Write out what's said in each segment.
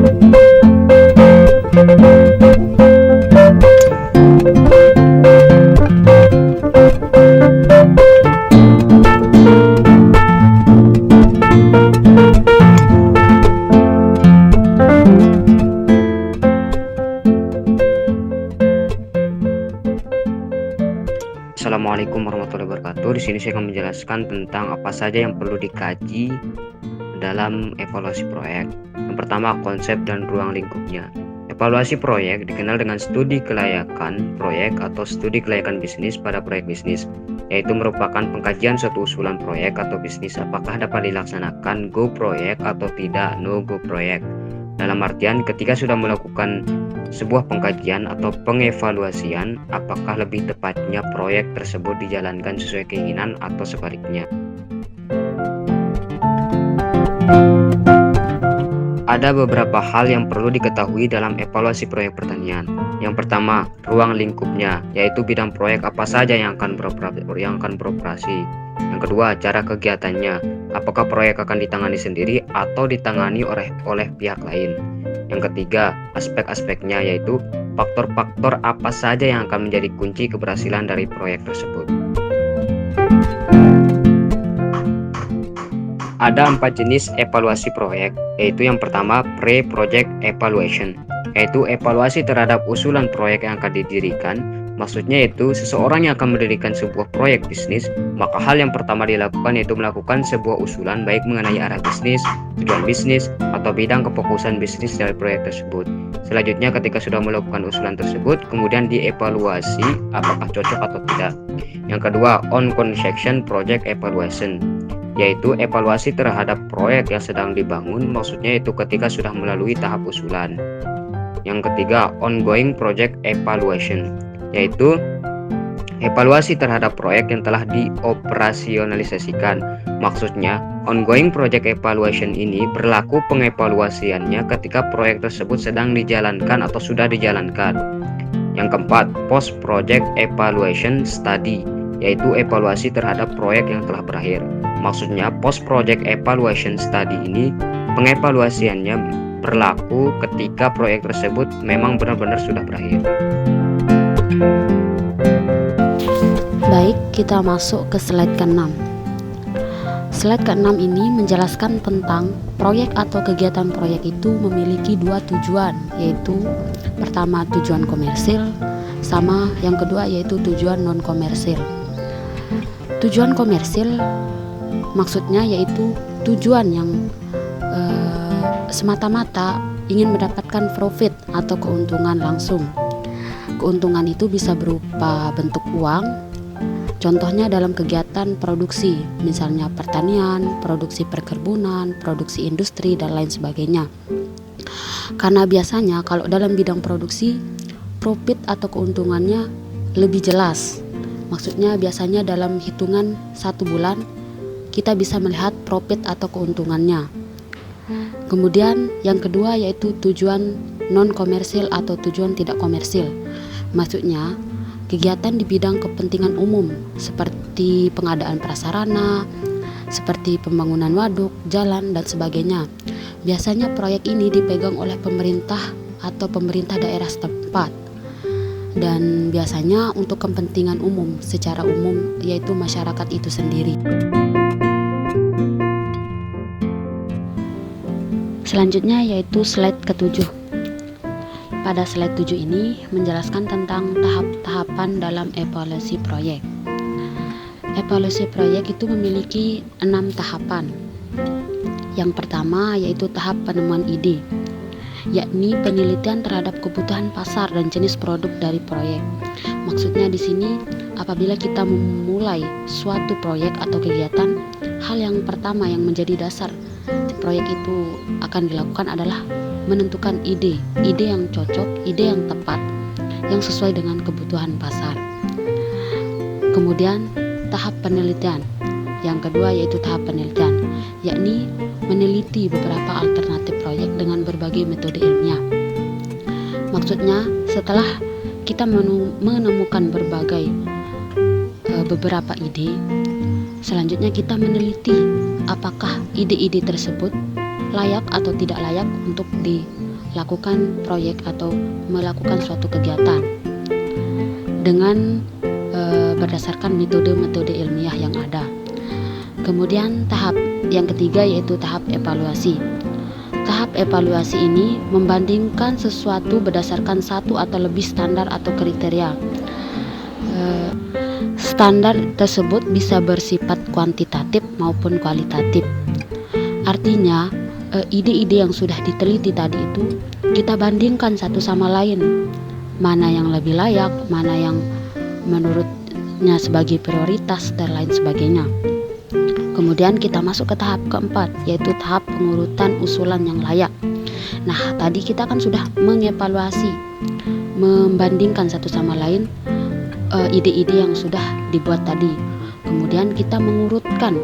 Assalamualaikum warahmatullahi wabarakatuh. Di sini saya akan menjelaskan tentang apa saja yang perlu dikaji dalam evaluasi proyek. Yang pertama, konsep dan ruang lingkupnya. Evaluasi proyek dikenal dengan studi kelayakan proyek atau studi kelayakan bisnis pada proyek bisnis, yaitu merupakan pengkajian suatu usulan proyek atau bisnis apakah dapat dilaksanakan go proyek atau tidak no go proyek. Dalam artian ketika sudah melakukan sebuah pengkajian atau pengevaluasian, apakah lebih tepatnya proyek tersebut dijalankan sesuai keinginan atau sebaliknya. Ada beberapa hal yang perlu diketahui dalam evaluasi proyek pertanian. Yang pertama, ruang lingkupnya, yaitu bidang proyek apa saja yang akan beroperasi. Yang kedua, cara kegiatannya, apakah proyek akan ditangani sendiri atau ditangani oleh pihak lain. Yang ketiga, aspek-aspeknya, yaitu faktor-faktor apa saja yang akan menjadi kunci keberhasilan dari proyek tersebut. Ada 4 jenis evaluasi proyek, yaitu yang pertama pre-project evaluation, yaitu evaluasi terhadap usulan proyek yang akan didirikan. Maksudnya itu seseorang yang akan mendirikan sebuah proyek bisnis, maka hal yang pertama dilakukan yaitu melakukan sebuah usulan baik mengenai arah bisnis, tujuan bisnis, atau bidang kefokusan bisnis dari proyek tersebut. Selanjutnya ketika sudah melakukan usulan tersebut, kemudian dievaluasi apakah cocok atau tidak. Yang kedua, on construction project evaluation, yaitu evaluasi terhadap proyek yang sedang dibangun, maksudnya itu ketika sudah melalui tahap usulan. Yang ketiga, ongoing project evaluation, yaitu evaluasi terhadap proyek yang telah dioperasionalisasikan. Maksudnya, ongoing project evaluation ini berlaku pengevaluasiannya ketika proyek tersebut sedang dijalankan atau sudah dijalankan. Yang keempat, post project evaluation study, yaitu evaluasi terhadap proyek yang telah berakhir. Maksudnya, post project evaluation study ini pengevaluasiannya berlaku ketika proyek tersebut memang benar-benar sudah berakhir. Baik, kita masuk ke slide ke-6. Slide ke-6 ini menjelaskan tentang proyek atau kegiatan proyek itu memiliki 2 tujuan, yaitu pertama tujuan komersil, sama yang kedua yaitu tujuan non-komersil. Tujuan komersil maksudnya yaitu tujuan yang semata-mata ingin mendapatkan profit atau keuntungan langsung. Keuntungan itu bisa berupa bentuk uang, contohnya dalam kegiatan produksi, misalnya pertanian, produksi perkebunan, produksi industri, dan lain sebagainya. Karena biasanya kalau dalam bidang produksi, profit atau keuntungannya lebih jelas. Maksudnya biasanya dalam hitungan 1 bulan, kita bisa melihat profit atau keuntungannya. Kemudian yang kedua yaitu tujuan non-komersil atau tujuan tidak komersil. Maksudnya kegiatan di bidang kepentingan umum seperti pengadaan prasarana, seperti pembangunan waduk, jalan, dan sebagainya. Biasanya proyek ini dipegang oleh pemerintah atau pemerintah daerah setempat. Dan biasanya untuk kepentingan umum secara umum yaitu masyarakat itu sendiri. Selanjutnya yaitu slide ke-7. Pada slide 7 ini menjelaskan tentang tahap-tahapan dalam evaluasi proyek. Evaluasi proyek itu memiliki 6 tahapan. Yang pertama yaitu tahap penemuan ide, yakni penelitian terhadap kebutuhan pasar dan jenis produk dari proyek. Maksudnya di sini apabila kita memulai suatu proyek atau kegiatan, hal yang pertama yang menjadi dasar proyek itu akan dilakukan adalah menentukan ide yang cocok, ide yang tepat, yang sesuai dengan kebutuhan pasar. Kemudian tahap penelitian. Yang kedua yaitu tahap penelitian, yakni meneliti beberapa alternatif proyek dengan berbagai metode ilmiah. Maksudnya setelah kita menemukan beberapa ide, selanjutnya kita meneliti apakah ide-ide tersebut layak atau tidak layak untuk melakukan proyek atau melakukan suatu kegiatan dengan berdasarkan metode-metode ilmiah yang ada. Kemudian tahap yang ketiga yaitu tahap evaluasi. Tahap evaluasi ini membandingkan sesuatu berdasarkan satu atau lebih standar atau kriteria. Standar tersebut bisa bersifat kuantitatif maupun kualitatif. Artinya, ide-ide yang sudah diteliti tadi itu kita bandingkan satu sama lain. Mana yang lebih layak, mana yang menurutnya sebagai prioritas dan lain sebagainya. Kemudian kita masuk ke tahap keempat, yaitu tahap pengurutan usulan yang layak. Nah, tadi kita kan sudah mengevaluasi, membandingkan satu sama lain ide-ide yang sudah dibuat tadi. Kemudian kita mengurutkan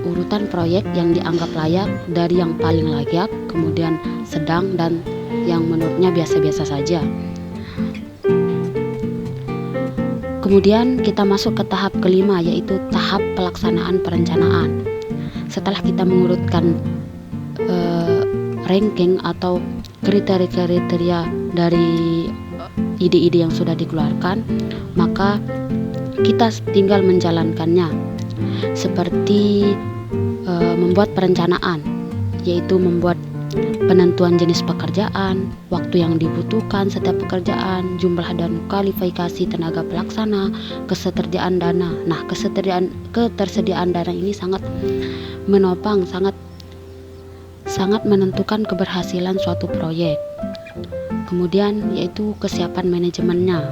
urutan proyek yang dianggap layak dari yang paling layak, kemudian sedang, dan yang menurutnya biasa-biasa saja. Kemudian kita masuk ke tahap kelima, yaitu tahap pelaksanaan perencanaan. Setelah kita mengurutkan ranking atau kriteria-kriteria dari ide-ide yang sudah dikeluarkan, maka kita tinggal menjalankannya. Seperti membuat perencanaan, yaitu membuat penentuan jenis pekerjaan, waktu yang dibutuhkan setiap pekerjaan, jumlah dan kualifikasi tenaga pelaksana, ketersediaan dana. Nah, ketersediaan dana ini sangat menopang, sangat menentukan keberhasilan suatu proyek. Kemudian yaitu kesiapan manajemennya.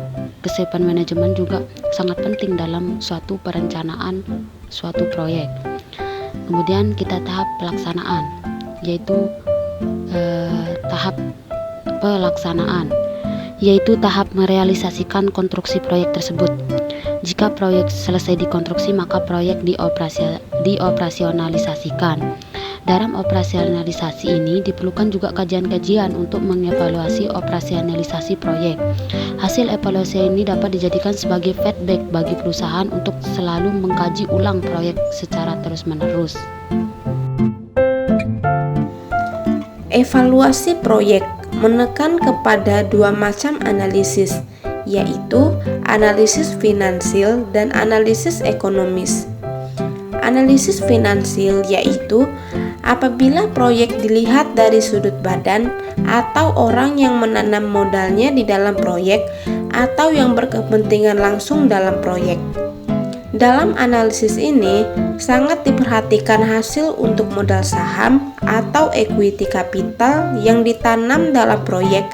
Kesiapan manajemen juga sangat penting dalam suatu perencanaan suatu proyek. Kemudian kita tahap pelaksanaan, yaitu tahap pelaksanaan, yaitu tahap merealisasikan konstruksi proyek tersebut. Jika proyek selesai dikonstruksi, maka proyek dioperasionalisasikan. Dalam operasionalisasi ini diperlukan juga kajian-kajian untuk mengevaluasi operasionalisasi proyek. Hasil evaluasi ini dapat dijadikan sebagai feedback bagi perusahaan untuk selalu mengkaji ulang proyek secara terus-menerus. Evaluasi proyek menekan kepada dua macam analisis, yaitu analisis finansial dan analisis ekonomis. Analisis finansial yaitu apabila proyek dilihat dari sudut badan atau orang yang menanam modalnya di dalam proyek atau yang berkepentingan langsung dalam proyek. Dalam analisis ini, sangat diperhatikan hasil untuk modal saham atau equity capital yang ditanam dalam proyek,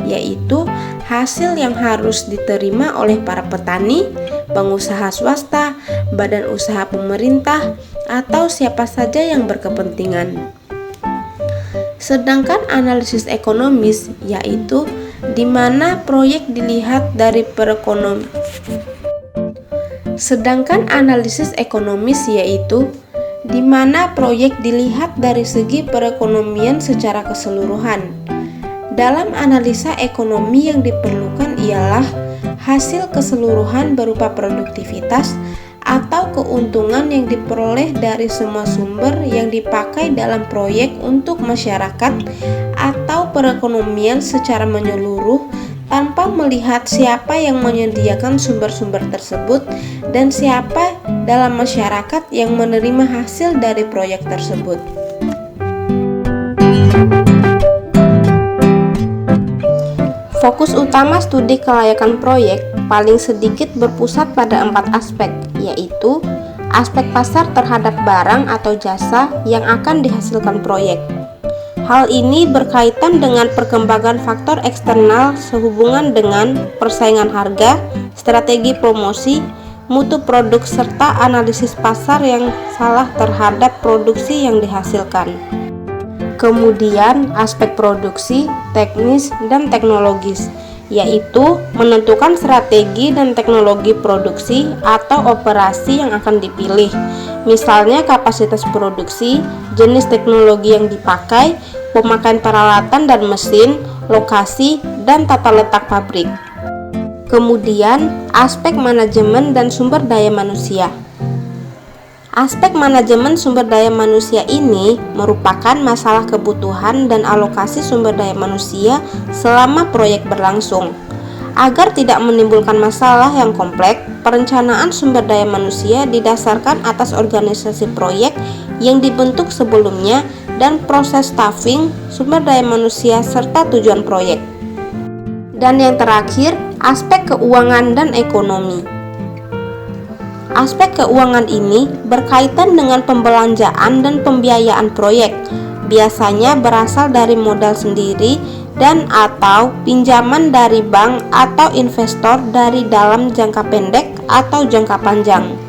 yaitu hasil yang harus diterima oleh para petani, pengusaha swasta, badan usaha pemerintah, atau siapa saja yang berkepentingan. Sedangkan analisis ekonomis yaitu di mana proyek dilihat dari di mana proyek dilihat dari segi perekonomian secara keseluruhan. Dalam analisa ekonomi yang diperlukan ialah hasil keseluruhan berupa produktivitas atau keuntungan yang diperoleh dari semua sumber yang dipakai dalam proyek untuk masyarakat atau perekonomian secara menyeluruh, tanpa melihat siapa yang menyediakan sumber-sumber tersebut dan siapa dalam masyarakat yang menerima hasil dari proyek tersebut. Fokus utama studi kelayakan proyek paling sedikit berpusat pada 4 aspek, yaitu aspek pasar terhadap barang atau jasa yang akan dihasilkan proyek. Hal ini berkaitan dengan perkembangan faktor eksternal sehubungan dengan persaingan harga, strategi promosi, mutu produk, serta analisis pasar yang salah terhadap produksi yang dihasilkan. Kemudian aspek produksi, teknis, dan teknologis, yaitu menentukan strategi dan teknologi produksi atau operasi yang akan dipilih, misalnya kapasitas produksi, jenis teknologi yang dipakai, pemakaian peralatan dan mesin, lokasi, dan tata letak pabrik. Kemudian, aspek manajemen dan sumber daya manusia. Aspek manajemen sumber daya manusia ini merupakan masalah kebutuhan dan alokasi sumber daya manusia selama proyek berlangsung. Agar tidak menimbulkan masalah yang kompleks, perencanaan sumber daya manusia didasarkan atas organisasi proyek yang dibentuk sebelumnya dan proses staffing sumber daya manusia serta tujuan proyek. Dan yang terakhir, aspek keuangan dan ekonomi. Aspek keuangan ini berkaitan dengan pembelanjaan dan pembiayaan proyek, biasanya berasal dari modal sendiri dan atau pinjaman dari bank atau investor dari dalam jangka pendek atau jangka panjang.